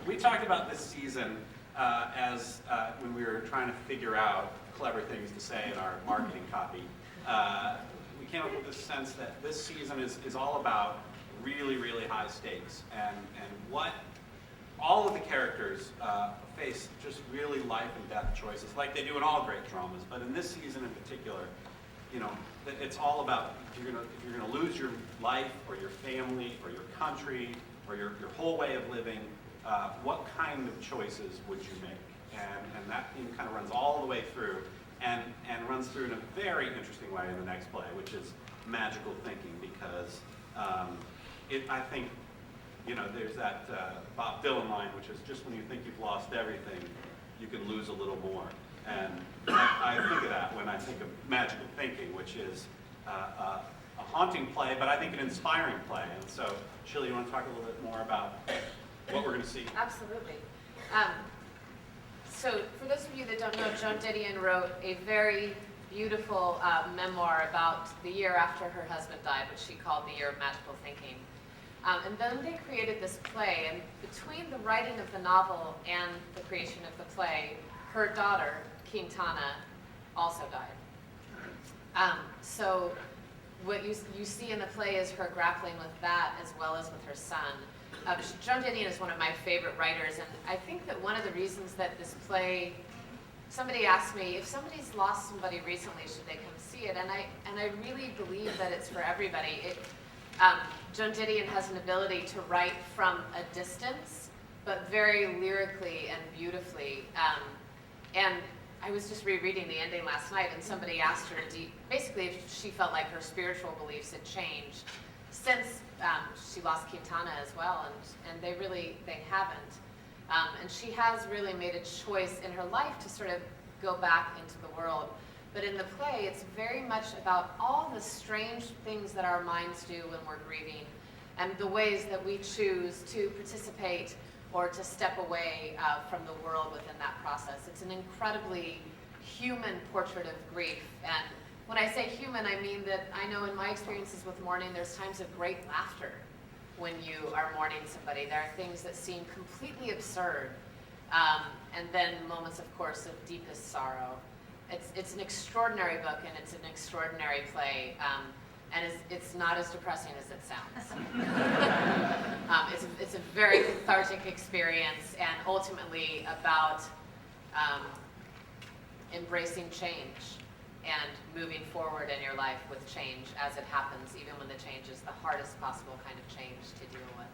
We talked about this season as when we were trying to figure out clever things to say in our marketing copy. We came up with this sense that this season is all about really, really high stakes and what all of the characters face just really life and death choices, like they do in all great dramas. But in this season in particular, you know, it's all about if you're gonna lose your life or your family or your country or your whole way of living, what kind of choices would you make? And that theme kind of runs all the way through and runs through in a very interesting way in the next play, which is magical thinking, because I think, you know, there's that Bob Dylan line, which is just when you think you've lost everything, you can lose a little more. And I think of that when I think of magical thinking, which is a haunting play, but I think an inspiring play. And so, Sheila, you want to talk a little bit more about what we're going to see? Absolutely. So for those of you that don't know, Joan Didion wrote a very beautiful memoir about the year after her husband died, which she called The Year of Magical Thinking. And then they created this play, and between the writing of the novel and the creation of the play, her daughter, Quintana, also died. So what you see in the play is her grappling with that as well as with her son. Joan Didion is one of my favorite writers, and I think that one of the reasons that this play, somebody asked me, if somebody's lost somebody recently, should they come see it? And I really believe that it's for everybody. Joan Didion has an ability to write from a distance, but very lyrically and beautifully. And I was just rereading the ending last night, and somebody asked her basically if she felt like her spiritual beliefs had changed since she lost Quintana as well, and they haven't. And she has really made a choice in her life to sort of go back into the world. But in the play, it's very much about all the strange things that our minds do when we're grieving, and the ways that we choose to participate or to step away from the world within that process. It's an incredibly human portrait of grief. And when I say human, I mean that I know in my experiences with mourning, there's times of great laughter when you are mourning somebody. There are things that seem completely absurd, and then moments, of course, of deepest sorrow. It's an extraordinary book, and it's an extraordinary play, and it's not as depressing as it sounds. It's a very cathartic experience, and ultimately about embracing change and moving forward in your life with change as it happens, even when the change is the hardest possible kind of change to deal with.